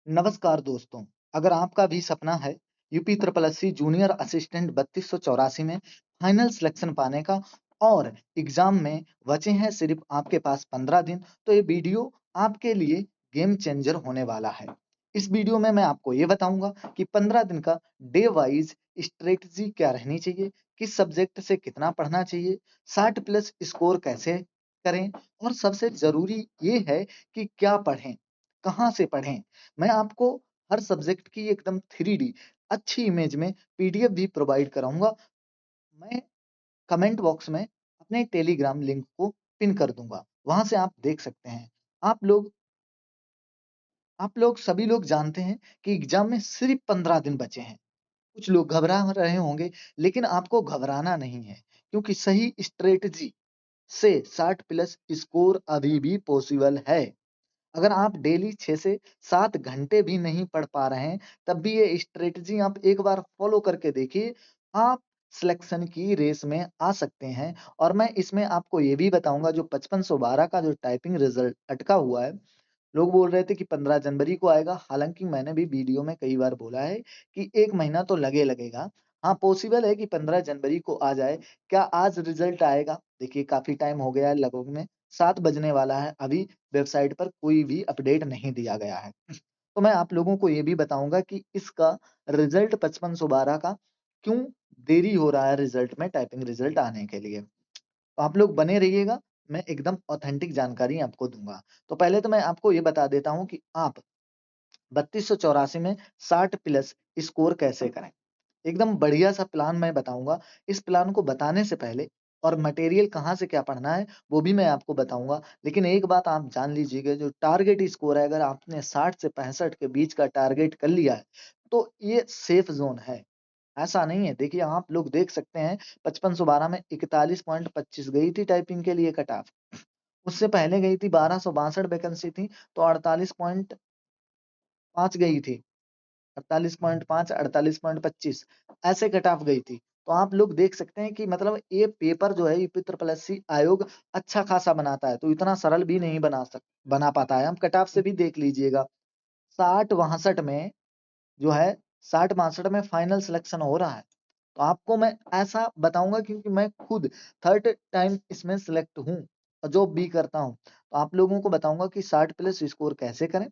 नमस्कार दोस्तों, अगर आपका भी सपना है UP triple SC junior assistant 3284 में फाइनल सिलेक्शन पाने का और एग्जाम में बचे हैं सिर्फ आपके पास 15 दिन, तो ये वीडियो आपके लिए गेम चेंजर होने वाला है। इस वीडियो में मैं आपको ये बताऊंगा कि 15 दिन का डे वाइज स्ट्रेटजी क्या रहनी चाहिए, किस सब्जेक्ट से कितना पढ़ना चाहिए, 60 प्लस स्कोर कैसे करें और सबसे जरूरी ये है कि क्या पढ़ें, कहाँ से पढ़ें। मैं आपको हर सब्जेक्ट की एकदम 3D अच्छी इमेज में पीडीएफ भी प्रोवाइड कराऊँगा। मैं कमेंट बॉक्स में अपने टेलीग्राम लिंक को पिन कर दूँगा। वहाँ से आप देख सकते हैं। आप लोग आप लोग सभी लोग जानते हैं कि एग्ज़ाम में सिर्फ़ 15 दिन बचे हैं। कुछ लोग घबरा रहे होंगे, लेकिन आपको घबराना नहीं है, क्योंकि सही स्ट्रैटेजी से 60 प्लस स्कोर अभी भी पॉसिबल है। अगर आप डेली 6 से 7 घंटे भी नहीं पढ़ पा रहे हैं, तब भी ये स्ट्रैटेजी आप एक बार फ़ॉलो करके देखिए, आप सिलेक्शन की रेस में आ सकते हैं। और मैं इसमें आपको ये भी बताऊँगा, जो 5512 का जो टाइपिंग रिज़ल्ट अटका हुआ है, लोग बोल रहे थे कि 15 जनवरी को आएगा, हालाँकि मैंने भी वीडियो में कई बार बोला है कि 1 महीना तो लगेगा। हाँ, पॉसिबल है कि 15 जनवरी को आ जाए। क्या आज रिज़ल्ट आएगा? देखिए काफ़ी टाइम हो गया है, लगभग में 7 बजने वाला है, अभी वेबसाइट पर कोई भी अपडेट नहीं दिया गया है। तो मैं आप लोगों को ये भी बताऊँगा कि इसका रिज़ल्ट 5512 का क्यों देरी हो रहा है रिज़ल्ट में, टाइपिंग रिज़ल्ट आने के लिए। तो आप लोग बने रहिएगा, मैं एकदम ऑथेंटिक जानकारी आपको दूँगा। तो पहले तो मैं आपको ये बता देता हूँ कि आप 3284 में 60 प्लस स्कोर कैसे करें। एकदम बढ़िया-सा प्लान मैं बताऊँगा। इस प्लान को बताने से पहले और मटेरियल कहाँ से क्या पढ़ना है, वो भी मैं आपको बताऊँगा। लेकिन एक बात आप जान लीजिएगा, जो टारगेट स्कोर है, अगर आपने 60 से 65 के बीच का टारगेट कर लिया है, तो ये सेफ ज़ोन है। ऐसा नहीं है, देखिए आप लोग देख सकते हैं 5512 में 41.25 गई थी टाइपिंग के लिए कट ऑफ। उससे पहले गई थी 1262 वैकेंसी थी, तो 48.5 गई थी। 48.5, 48.25 ऐसे कट ऑफ गई थी। तो आप लोग देख सकते हैं कि मतलब ये पेपर जो है यूपी ट्रिपल एससी आयोग अच्छा खासा बनाता है, तो इतना सरल भी नहीं बना पाता है। हम कट ऑफ से भी देख लीजिएगा, 60-62 में जो है 60-62 में फाइनल सिलेक्शन हो रहा है। तो आपको मैं ऐसा बताऊँगा, क्योंकि मैं खुद थर्ड टाइम इसमें सिलेक्ट हूँ और जॉब भी करता हूँ। तो आप लोगों को बताऊँगा कि 60 प्लस स्कोर कैसे करें।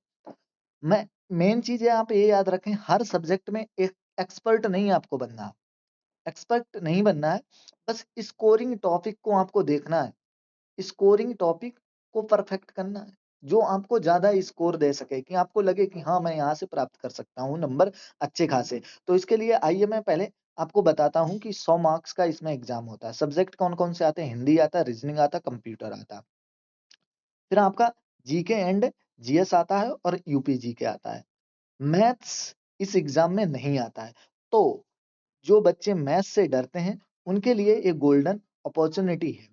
मैं मेन चीज़ है, आप ये याद रखें, हर सब्जेक्ट में एक एक्सपर्ट नहीं आपको बनना। एक्सपर्ट नहीं बनना है, बस स्कोरिंग टॉपिक को आपको देखना है। स्कोरिंग टॉपिक को परफेक्ट करना है, जो आपको ज़्यादा स्कोर दे सके, कि आपको लगे कि हाँ, मैं यहाँ से प्राप्त कर सकता हूँ नंबर अच्छे खासे। तो इसके लिए आइए मैं पहले आपको बताता हूँ कि 100 मार्क्स का इसमें एग्ज़ाम होता है। सब्जेक्ट कौन-कौन से आते हैं? हिंदी आता है, रीज़निंग आता है, कंप्यूटर आता है। फिर आपका जीके एंड जीएस आता है और यूपी जीके आता है। मैथ्स इस एग्ज़ाम में नहीं आता है। तो जो बच्चे मैथ्स से डरते हैं, उनके लिए एक गोल्डन अपॉर्च्युनिटी है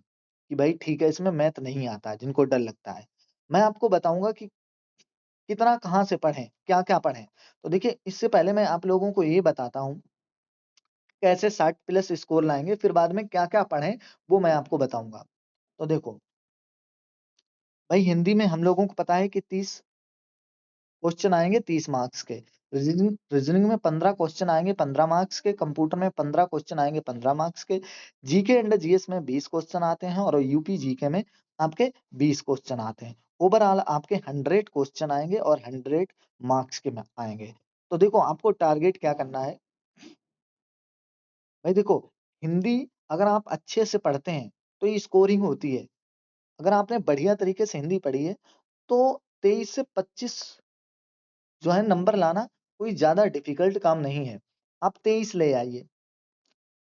कि भाई ठीक है, इसमें मैथ नहीं आता है, जिनको डर लगता है। मैं आपको बताऊँगा कि कितना कहाँ से पढ़ें, क्या-क्या पढ़ें। तो देखिए, इससे पहले मैं आप लोगों को ये बताता हूँ, कैसे 60 प्लस स्कोर लाएँगे, फिर बाद में क्या-क्या पढ़ें, वो मैं आपको बताऊँगा। तो देखो, भाई हिंदी में हम लोगों को पता है कि 30 क्वेश्चन आएँगे 30 मार्क्स के। रीज़निंग रीज़निंग में 15 क्वेश्चन आएँगे 15 मार्क्स के, कंप्यूटर में 15 क्वेश्चन आएँगे 15 मार्क्स के, जीके एंड जीएस में 20 क्वेश्चन आते हैं और यूपी जीके में आपके 20 क्वेश्चन आते हैं। ओवरऑल आपके 100 क्वेश्चन आएँगे और 100 मार्क्स के में आएँगे। तो देखो, आपको टारगेट क्या करना है? भाई देखो, हिंदी अगर आप अच्छे से पढ़ते हैं, तो ये स्कोरिंग होती है। अगर आपने बढ़िया तरीके से हिंदी पढ़ी है, तो 23 से 25 जो है नंबर लाना कोई ज़्यादा डिफ़िकल्ट काम नहीं है। आप 23 ले आइए।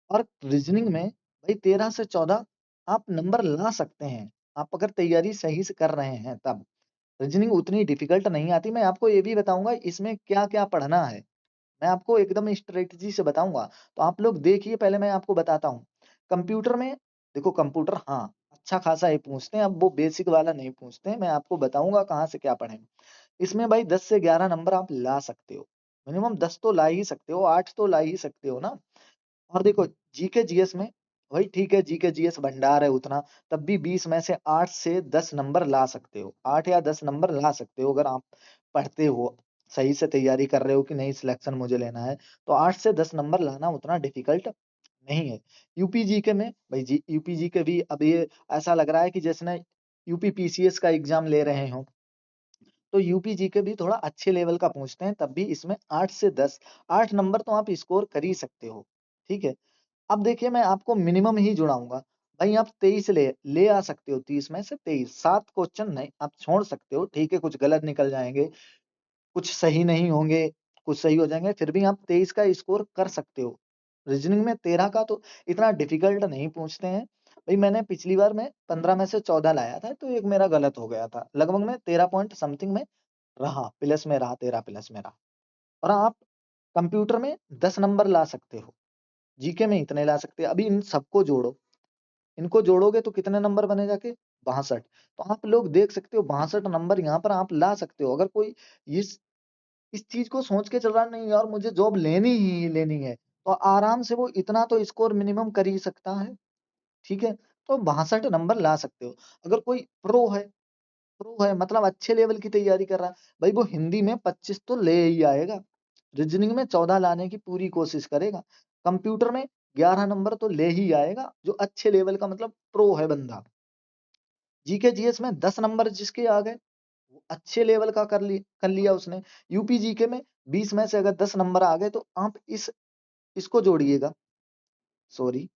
और रीज़निंग में भाई 13 से 14 आप नंबर ला सकते हैं। आप अगर तैयारी सही से कर रहे हैं तब। रीज़निंग उतनी डिफ़िकल्ट नहीं आती। मैं आपको ये भी बताऊँगा इसमें क्या-क्या पढ़ना है। मैं आपको एकदम स्ट्रैटेजी से बताऊँगा। तो आप लोग देखिए, पहले मैं आपको बताता हूँ। कंप्यूटर में देखो, कंप्यूटर हाँ, अच्छा खासा ये पूछते हैं, अब वो बेसिक वाला नहीं पूछते हैं। मैं आपको बताऊँगा कहाँ से क्या पढ़ें। इसमें भाई 10 से 11 नंबर आप ला सकते हो। मिनिमम 10 तो ला ही सकते हो, 8 तो ला ही सकते हो ना। और देखो, जीके जीएस में वही ठीक है, जीके जीएस भंडार है उतना, तब भी 20 में से 8 से 10 नंबर ला सकते हो। 8 या 10 नंबर ला सकते हो अगर आप पढ़ते हो। सही से तैयारी कर रहे हो कि नहीं सिलेक्शन मुझे लेना है, तो 8 से 10 नंबर लाना उतना डिफिकल्ट नहीं है। यूपी जीके में भाई जी यूपी जीके भी अब ये ऐसा लग रहा है कि जैसे ना यूपी पीसीएस का एग्जाम ले रहे हो, तो यूपी जीके भी थोड़ा अच्छे लेवल का पूछते हैं, तब भी इसमें 8 से 10 8 नंबर तो आप स्कोर कर ही सकते हो, ठीक है? अब देखिए मैं आपको मिनिमम ही जुड़ाऊँगा। भाई आप 23 ले आ सकते हो, 30 में से 23 7 क्वेश्चन नहीं आप छोड़ सकते हो, ठीक है? कुछ गलत निकल जाएँगे, कुछ सही नहीं होंगे, कुछ सही हो जाएँगे, फिर भी आप 23 का स्कोर कर सकते हो। रीज़निंग में 13 का तो इतना डिफ़िकल्ट नहीं पूछते हैं। भई मैंने पिछली बार में 15 में से 14 लाया था, तो एक मेरा गलत हो गया था। लगभग मैं 13 पॉइंट समथिंग में रहा, प्लस में रहा, 13 प्लस में रहा। और आप कंप्यूटर में 10 नंबर ला सकते हो, जीके में इतने ला सकते हो। अभी इन सबको जोड़ो, इनको जोड़ोगे तो कितने नंबर बने जाके 62। तो आप लोग देख सकते हो 62 नंबर यहाँ पर आप ला सकते हो। अगर कोई इस चीज़ को सोच के चल रहा है नहीं यार मुझे जॉब लेनी ही लेनी है, तो आराम से वो इतना तो स्कोर मिनिमम कर ही सकता है, ठीक है? तो 62 नंबर ला सकते हो। अगर कोई प्रो है मतलब अच्छे लेवल की तैयारी कर रहा है, भाई वो हिंदी में 25 तो ले ही आएगा, रीज़निंग में 14 लाने की पूरी कोशिश करेगा, कंप्यूटर में 11 नंबर तो ले ही आएगा, जो अच्छे लेवल का मतलब प्रो है बंदा। जीके जीएस में 10 नंबर जिसके आ गए, वो अच्छे लेवल का कर लिया उसने। यूपी जीके में 20 में से अगर 10 नंबर आ गए तो आप इसको जोड़िएगा, सॉरी,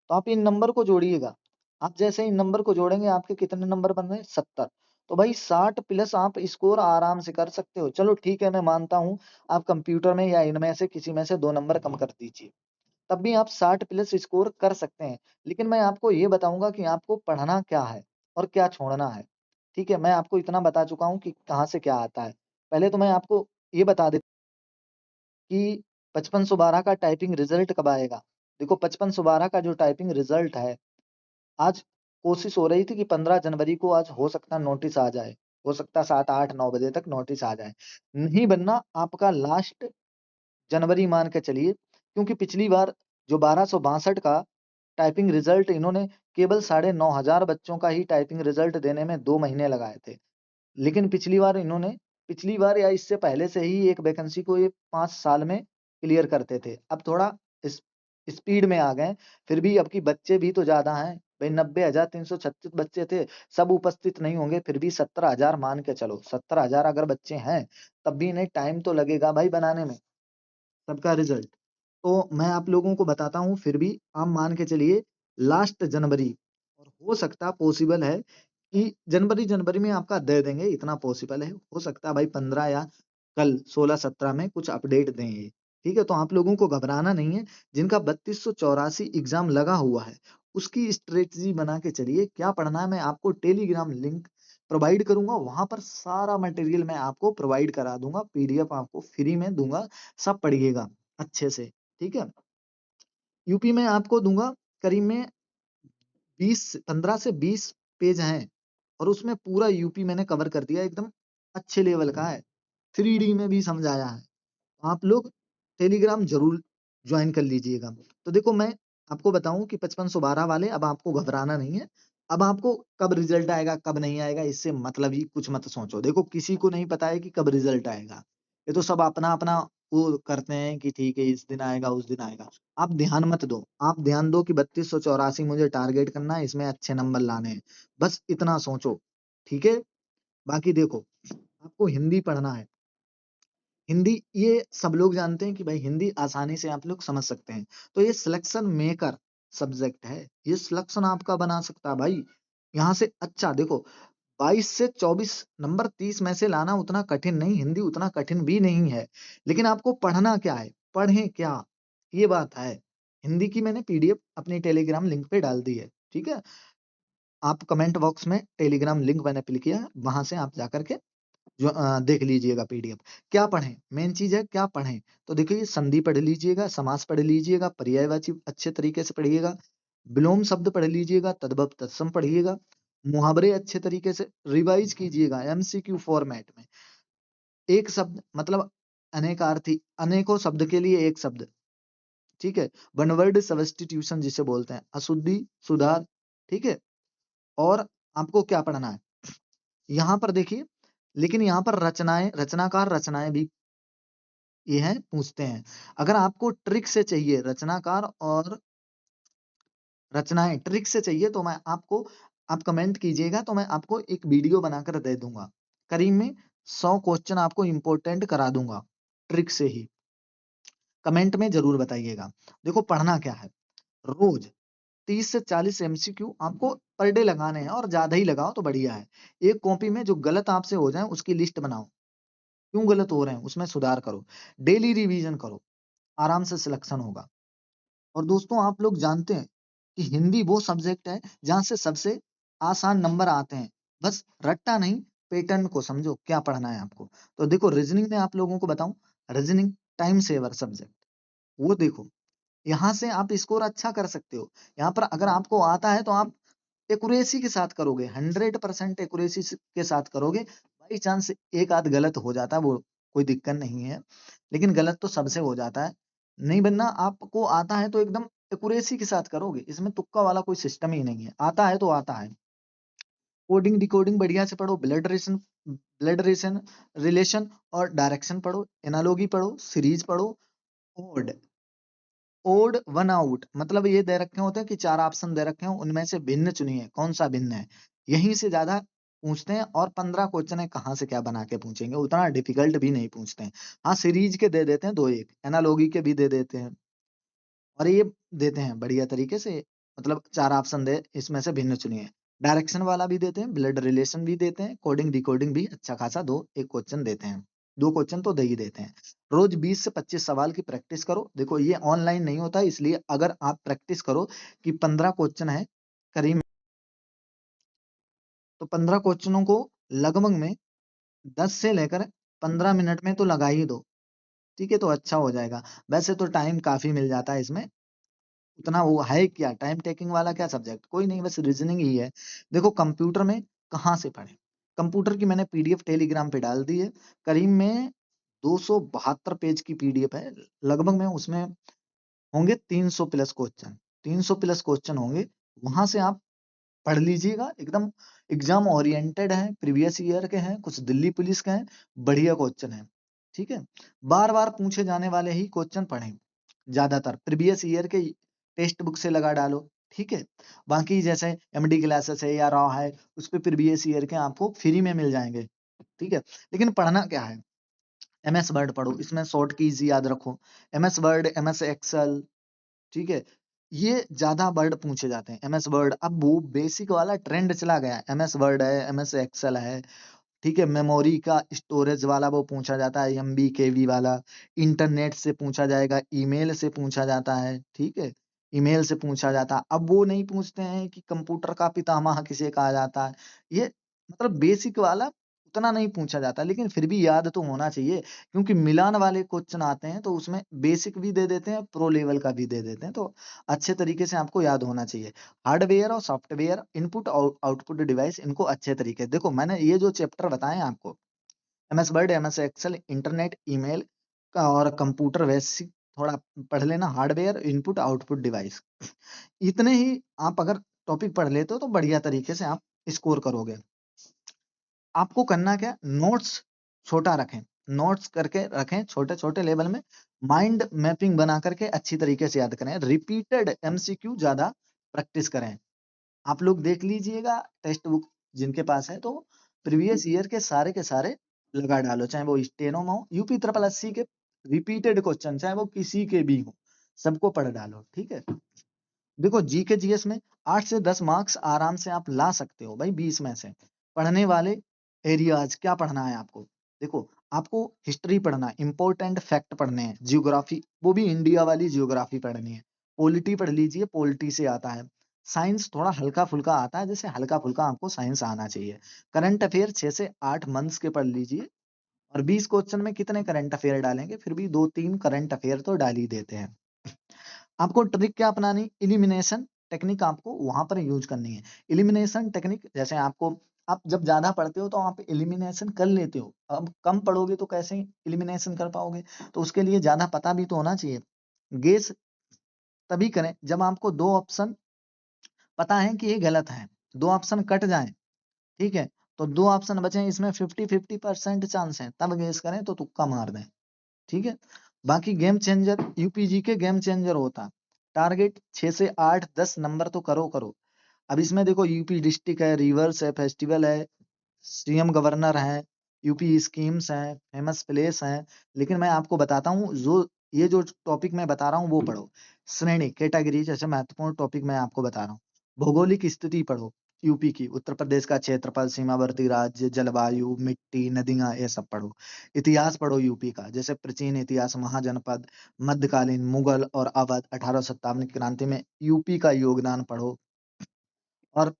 तो आप इन नंबर को जोड़िएगा। आप जैसे इन नंबर को जोड़ेंगे आपके कितने नंबर बन रहे हैं? 70। तो भाई 60 प्लस आप स्कोर आराम से कर सकते हो। चलो ठीक है मैं मानता हूँ, आप कंप्यूटर में या इनमें से किसी में से 2 नंबर कम कर दीजिए। तब भी आप 60 प्लस स्कोर कर सकते हैं। लेकिन मैं आपको ये बताऊँगा कि आपको पढ़ना क्या है और क्या छोड़ना है। ठीक है? मैं आपको इतना बता चुका हूँ कि कहाँ से क्या आता है। पहले तो मैं आपको ये बता देता कि 5512 का टाइपिंग रिज़ल्ट कब आएगा? देखो 5512 का जो टाइपिंग रिज़ल्ट है, आज कोशिश हो रही थी कि 15 जनवरी को आज हो सकता है नोटिस आ जाए। हो सकता है 7, 8, 9 बजे तक नोटिस आ जाए। नहीं बनना आपका लास्ट जनवरी मान के चलिए, क्योंकि पिछली बार जो 1262 का टाइपिंग रिज़ल्ट इन्होंने केवल 9,500 बच्चों का ही टाइपिंग रिज़ल्ट देने में 2 महीने लगाए थे। लेकिन पिछली बार या इससे पहले से ही एक वैकेंसी को ये 5 साल में क्लियर करते थे। अब थोड़ा इस स्पीड में आ गए, फिर भी अब की बच्चे भी तो ज़्यादा हैं। भई 90,336 बच्चे थे, सब उपस्थित नहीं होंगे, फिर भी 17,000 मान के चलो। 17,000 अगर बच्चे हैं, तब भी इन्हें टाइम तो लगेगा भाई बनाने में, सबका रिज़ल्ट। तो मैं आप लोगों को बताता हूँ फिर भी आप मान के चलिए लास्ट जनवरी, और हो सकता पॉसिबल है कि जनवरी में आपका दे देंगे, इतना पॉसिबल है। हो सकता है भाई 15 या कल 16-17 में कुछ अपडेट दें ये। ठीक है? तो आप लोगों को घबराना नहीं है। जिनका 3284 एग्ज़ाम लगा हुआ है, उसकी स्ट्रैटेजी बना के चलिए। क्या पढ़ना है मैं आपको टेलीग्राम लिंक प्रोवाइड करूँगा, वहाँ पर सारा मटेरियल मैं आपको प्रोवाइड करा दूँगा, पीडीएफ आपको फ्री में दूँगा, सब पढ़िएगा अच्छे से। ठीक है? यूपी में आपको दूँगा करीब में 15 से 20 पेज हैं, और उसमें पूरा यूपी मैंने कवर कर दिया, एकदम अच्छे लेवल का है। 3D में भी समझाया है। आप लोग टेलीग्राम ज़रूर जॉइन कर लीजिएगा। तो देखो मैं आपको बताऊँ कि 5512 वाले अब आपको घबराना नहीं है। अब आपको कब रिज़ल्ट आएगा, कब नहीं आएगा इससे मतलब ही कुछ मत सोचो। देखो किसी को नहीं पता है कि कब रिज़ल्ट आएगा। ये तो सब अपना-अपना वो करते हैं कि ठीक है इस दिन आएगा, उस दिन आएगा। आप ध्यान मत दो। आप ध्यान दो कि 3284 मुझे टारगेट करना है, इसमें अच्छे नंबर लाने हैं। बस इतना सोचो, ठीक है? बाकी देखो, आपको हिंदी पढ़ना है। हिंदी ये सब लोग जानते हैं कि भाई हिंदी आसानी से आप लोग समझ सकते हैं। तो ये सिलेक्शन मेकर सब्जेक्ट है। ये सिलेक्शन आपका बना सकता है भाई। यहाँ से अच्छा देखो 22 से 24 नंबर 30 में से लाना उतना कठिन नहीं, हिंदी उतना कठिन भी नहीं है। लेकिन आपको पढ़ना क्या है? पढ़ें क्या? ये बात है। हिंदी की मैंने पीडीएफ अपनी टेलीग्राम लिंक पे डाल दी है। ठीक है? आप कमेंट बॉक्स में टेलीग्राम लिंक मैंने पिन किया है, वहाँ से आप जाकर के देख लीजिएगा पीडीएफ। क्या पढ़ें? मेन चीज़ है क्या पढ़ें? तो देखिए संधि पढ़ लीजिएगा, समास पढ़ लीजिएगा, पर्यायवाची अच्छे तरीके से पढ़िएगा, विलोम शब्द पढ़ लीजिएगा, तद्भव तत्सम पढ़िएगा, मुहावरे अच्छे तरीके से रिवाइज़ कीजिएगा एमसीक्यू फॉर्मेट में। एक शब्द मतलब अनेकार्थी, अनेकों शब्द के लिए एक शब्द, ठीक है? वन वर्ड सब्स्टिट्यूशन जिसे बोलते हैं, अशुद्धि, सुधार, ठीक है? और आपको क्या पढ़ना है? यहाँ पर देखिए लेकिन यहाँ पर रचनाएं, रचनाकार रचनाएं भी ये है पूछते हैं। अगर आपको ट्रिक से चाहिए रचनाकार और रचनाएं ट्रिक से चाहिए तो मैं आपको, आप कमेंट कीजिएगा तो मैं आपको एक वीडियो बनाकर दे दूंगा। करीब में 100 क्वेश्चन आपको इंपॉर्टेंट करा दूंगा ट्रिक से ही। कमेंट में जरूर बताइएगा। देखो पढ़ना क्या है, रोज 30 से 40 एमसीक्यू आपको पर डे लगाने हैं, और ज्यादा ही लगाओ तो बढ़िया है। एक कॉपी में जो गलत आपसे हो जाए उसकी लिस्ट बनाओ, क्यों गलत हो रहे हैं उसमें सुधार करो, डेली रिवीजन करो, आराम से सिलेक्शन होगा। और दोस्तों आप लोग जानते हैं कि हिंदी वो सब्जेक्ट है जहां से सबसे आसान नंबर आते हैं। बस रट्टा नहीं, पैटर्न को समझो क्या पढ़ना है आपको। तो देखो रीजनिंग में आप लोगों को बताऊं, रीजनिंग टाइम सेवर सब्जेक्ट, वो देखो यहाँ से आप स्कोर अच्छा कर सकते हो। यहाँ पर अगर आपको आता है तो आप एक्यूरेसी के साथ करोगे, 100% एक्यूरेसी के साथ करोगे। बाई चांस एक आध गलत हो जाता है, वो कोई दिक्कत नहीं है, लेकिन गलत तो सबसे हो जाता है। नहीं बनना, आपको आता है तो एकदम एक्यूरेसी के साथ करोगे, इसमें तुक्का वाला कोई सिस्टम ही नहीं है, आता है तो आता है। कोडिंग डिकोडिंग बढ़िया से पढ़ो, ब्लड रेशन रिलेशन और डायरेक्शन पढ़ो, एनालॉगी पढ़ो, सीरीज पढ़ो। ओड ओड वन आउट मतलब ये दे रखे होते हैं कि 4 ऑप्शन दे रखे हो, उनमें से भिन्न चुनिए, कौन सा भिन्न है। यहीं से ज्यादा पूछते हैं, और 15 क्वेश्चन है, कहाँ से क्या बना के पूछेंगे, उतना डिफिकल्ट भी नहीं पूछते हैं। हाँ सीरीज के दे देते हैं दो एक, एनालॉगी के भी दे देते हैं, और ये देते हैं बढ़िया तरीके से, मतलब 4 ऑप्शन दे, इसमें से भिन्न चुनिए। डायरेक्शन वाला भी देते हैं, ब्लड रिलेशन भी देते हैं, कोडिंग डिकोडिंग भी अच्छा खासा दो एक क्वेश्चन देते हैं, 2 क्वेश्चन तो दे ही देते हैं। रोज 20 से 25 सवाल की प्रैक्टिस करो। देखो ये ऑनलाइन नहीं होता, इसलिए अगर आप प्रैक्टिस करो कि 15 क्वेश्चन है करीब, तो 15 क्वेश्चनों को लगभग में 10 से लेकर 15 मिनट में तो लगा ही दो, ठीक है, तो अच्छा हो जाएगा। वैसे तो टाइम काफी मिल जाता है इसमें, उतना वो है क्या, टाइम टेकिंग वाला क्या सब्जेक्ट, कोई नहीं, बस रीजनिंग ही है। देखो कंप्यूटर में कहाँ से पढ़े, कंप्यूटर की मैंने पीडीएफ टेलीग्राम पे डाल दी है। करीब में 272 पेज की पीडीएफ है, लगभग में उसमें होंगे 300 प्लस क्वेश्चन, 300 प्लस क्वेश्चन होंगे। वहां से आप पढ़ लीजिएगा, एकदम एग्जाम ओरिएंटेड है, प्रीवियस ईयर के हैं, कुछ दिल्ली पुलिस के हैं, बढ़िया क्वेश्चन है। ठीक है, बार बार पूछे जाने वाले ही क्वेश्चन पढ़ें, ज्यादातर प्रीवियस ईयर के टेक्स्ट बुक से लगा डालो। ठीक है, बाकी जैसे एमडी क्लासेस है या रॉ है, उस पे प्रीवियस ईयर के आपको फ्री में मिल जाएंगे। ठीक है, लेकिन पढ़ना क्या है, एमएस वर्ड पढ़ो, इसमें शॉर्ट कीज याद रखो, एमएस वर्ड, एमएस एक्सेल। ठीक है, ये ज्यादा वर्ड पूछे जाते हैं, एमएस वर्ड अब वो बेसिक वाला ट्रेंड चला गया, एमएस वर्ड है, एमएस एक्सेल है। ठीक है, मेमोरी का स्टोरेज वाला वो पूछा जाता है, एमबी केवी वाला। इंटरनेट से पूछा जाएगा, ईमेल से पूछा जाता है। ठीक है, ईमेल से पूछा जाता है, अब वो नहीं पूछते हैं कि कंप्यूटर का पितामह किसे कहा जाता है। ये मतलब बेसिक वाला उतना नहीं पूछा जाता, लेकिन फिर भी याद तो होना चाहिए, क्योंकि मिलान वाले क्वेश्चन आते हैं तो उसमें बेसिक भी दे देते हैं, प्रो लेवल का भी दे देते हैं, तो अच्छे तरीके से आपको याद होना चाहिए। हार्डवेयर और सॉफ्टवेयर, इनपुट और आउटपुट डिवाइस, इनको अच्छे तरीके देखो, मैंने ये जो चैप्टर बताए आपको, MS Word, MS Excel, internet, email का और कंप्यूटर बेसिक, थोड़ा पढ़ लेना, हार्डवेयर, इनपुट आउटपुट डिवाइस, इतने ही आप अगर टॉपिक पढ़ लेते हो तो बढ़िया तरीके से आप स्कोर करोगे। आपको करना क्या, नोट्स छोटा रखें, नोट्स करके रखें छोटे छोटे लेवल में, माइंड मैपिंग बना करके अच्छी तरीके से याद करें, रिपीटेड एमसीक्यू ज्यादा प्रैक्टिस करें। आप लोग देख लीजिएगा टेक्स्ट बुक जिनके पास है, तो प्रीवियस ईयर के सारे लगा डालो, चाहे वो स्टेनो में हो, यूपी ट्रिपल एससी के रिपीटेड क्वेश्चन चाहे वो किसी के भी हो, सबको पढ़ डालो। ठीक है, देखो जीके जीएस में 8 से 10 मार्क्स आराम से आप ला सकते हो भाई, 20 में से। पढ़ने वाले एरियाज क्या पढ़ना है आपको, देखो आपको हिस्ट्री पढ़ना है, इंपॉर्टेंट फैक्ट पढ़ने हैं, जियोग्राफी वो भी इंडिया वाली जियोग्राफी पढ़नी है, पॉलिटी पढ़ लीजिए, पॉलिटी से आता है। साइंस थोड़ा हल्का फुल्का आता है, जैसे हल्का फुल्का आपको साइंस आना चाहिए। करंट अफेयर 6 से 8 मंथ्स के पढ़ लीजिए, और 20 क्वेश्चन में कितने करंट अफेयर डालेंगे, फिर भी 2-3 करंट अफेयर तो डाल ही देते हैं। आपको ट्रिक क्या अपनानी, इलिमिनेशन टेक्निक आपको वहां पर यूज करनी है। इलिमिनेशन टेक्निक जैसे आपको, आप जब ज्यादा पढ़ते हो तो आप इलिमिनेशन कर लेते हो, अब कम पढ़ोगे तो कैसे इलिमिनेशन कर पाओगे, तो उसके लिए ज्यादा पता भी तो होना चाहिए। गेस तभी करें जब आपको दो ऑप्शन पता है कि ये गलत है, दो ऑप्शन कट जाए, ठीक है, तो 2 ऑप्शन बचे हैं, इसमें 50-50% चांस है, तब गेस करें तो तुक्का मार दें। ठीक है? बाकी गेम चेंजर, यूपीजी के गेम चेंजर होता है। टारगेट 6 से 8, 10 नंबर तो करो। अब इसमें देखो यूपी डिस्ट्रिक्ट है, रिवर्स है, फेस्टिवल है, सीएम गवर्नर है, यूपी स्कीम्स हैं, फेमस प्लेस हैं। लेकिन मैं आपको बताता हूँ, जो ये जो टॉपिक मैं बता रहा हूँ वो पढ़ो। श्रेणी, कैटेगरी जैसे महत्वपूर्ण टॉपिक मैं आपको बता रहा हूँ। भौगोलिक स्थिति पढ़ो यूपी की, उत्तर प्रदेश का क्षेत्रफल, सीमावर्ती राज्य, जलवायु, मिट्टी, नदियां, ये सब पढ़ो। इतिहास पढ़ो यूपी का, जैसे प्राचीन इतिहास, महाजनपद, मध्यकालीन, मुगल और अवध, 1857 की क्रांति में यूपी का योगदान पढ़ो। और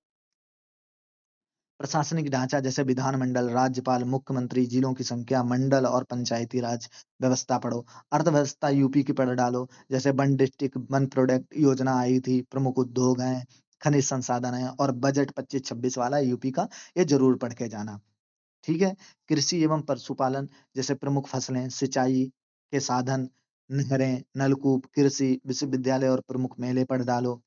प्रशासनिक ढांचा, जैसे विधानमंडल, राज्यपाल, मुख्यमंत्री, जिलों की संख्या, मंडल और पंचायती राज व्यवस्था पढ़ो। अर्थव्यवस्था यूपी की पढ़ डालो, जैसे वन डिस्ट्रिक्ट वन प्रोडक्ट योजना आई थी, प्रमुख उद्योग हैं, खनिज संसाधन है, और बजट 25-26 वाला यूपी का, ये जरूर पढ़ के जाना। ठीक है? कृषि एवं पशुपालन, जैसे प्रमुख फसलें, सिंचाई के साधन, नहरें, नलकूप, कृषि विश्वविद्यालय और प्रमुख मेले पढ़ डालो।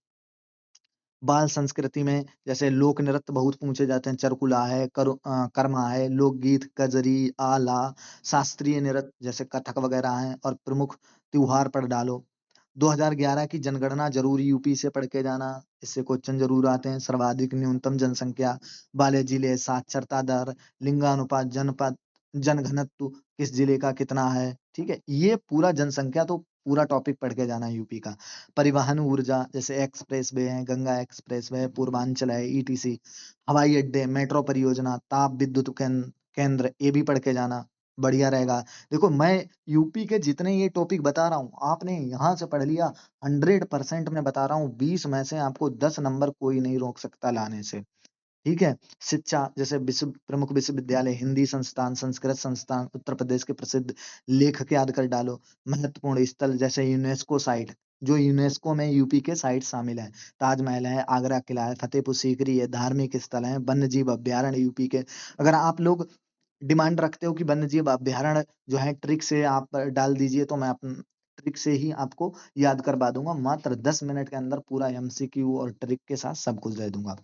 बाल संस्कृति में जैसे लोक नृत्य बहुत पूछे जाते हैं, चरकुला है, कर्मा है, लोकगीत, कजरी, आला, शास्त्रीय नृत्य जैसे कथक वगैरह हैं, और प्रमुख त्योहार पढ़ डालो। 2011 की जनगणना जरूर यूपी से पढ़ के जाना, इससे क्वेश्चन जरूर आते हैं। सर्वाधिक न्यूनतम जनसंख्या वाले जिले, साक्षरता दर, लिंगानुपात, जनपद, जनघनत्व किस जिले का कितना है। ठीक है, ये पूरा जनसंख्या तो पूरा टॉपिक पढ़ के जाना है यूपी का। परिवहन ऊर्जा, जैसे एक्सप्रेस वे है, गंगा एक्सप्रेस वे, पूर्वांचल है, ईटीसी, हवाई अड्डे, मेट्रो परियोजना, ताप विद्युत केंद्र, ये भी पढ़ के जाना, बढ़िया रहेगा। देखो मैं यूपी के जितने ये टॉपिक बता रहा हूँ, आपने यहाँ से पढ़ लिया, 100% मैं बता रहा हूँ, 20 में से आपको 10 नंबर कोई नहीं रोक सकता लाने से। ठीक है? शिक्षा, जैसे प्रमुख विश्वविद्यालय, हिंदी संस्थान, संस्कृत संस्थान, उत्तर प्रदेश के प्रसिद्ध लेखक याद कर डालो। महत्वपूर्ण स्थल, जैसे यूनेस्को साइट, जो यूनेस्को में यूपी के साइट शामिल है, ताजमहल है, आगरा किला है, फतेहपुर सीकरी है, धार्मिक स्थल है, वन्य जीव अभ्यारण्य यूपी के। अगर आप लोग डिमांड रखते हो कि वन्य जीव अभ्यारण्य जो है ट्रिक से आप डाल दीजिए, तो मैं ट्रिक से ही आपको याद करवा दूंगा, मात्र 10 मिनट के अंदर पूरा एमसीक्यू और ट्रिक के साथ सब कुछ दे दूंगा।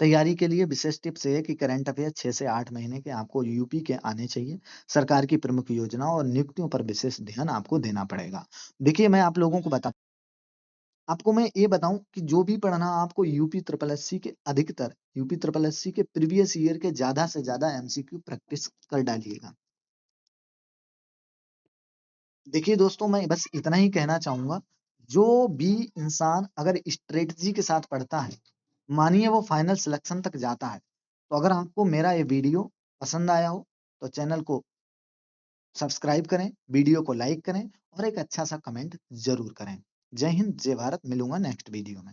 तैयारी के लिए विशेष टिप्स ये है कि करंट अफेयर 6 से 8 महीने के आपको यूपी के आने चाहिए। सरकार की प्रमुख योजना और नियुक्तियों पर विशेष ध्यान आपको देना पड़ेगा। देखिए मैं आप लोगों को आपको मैं ये बताऊं कि जो भी पढ़ना आपको यूपी ट्रिपल एससी के अधिकतर, यूपी ट्रिपल एससी के प्रीवियस ईयर के ज्यादा से ज्यादा एमसीक्यू प्रैक्टिस कर डालिएगा। देखिए दोस्तों, मैं बस इतना ही कहना चाहूंगा, जो भी इंसान अगर स्ट्रेटजी के साथ पढ़ता है, मानिए वो फाइनल सिलेक्शन तक जाता है, तो अगर आपको मेरा ये वीडियो पसंद आया हो, तो चैनल को सब्सक्राइब करें, वीडियो को लाइक करें, और एक अच्छा सा कमेंट जरूर करें। जय हिंद, जय भारत, मिलूंगा नेक्स्ट वीडियो में।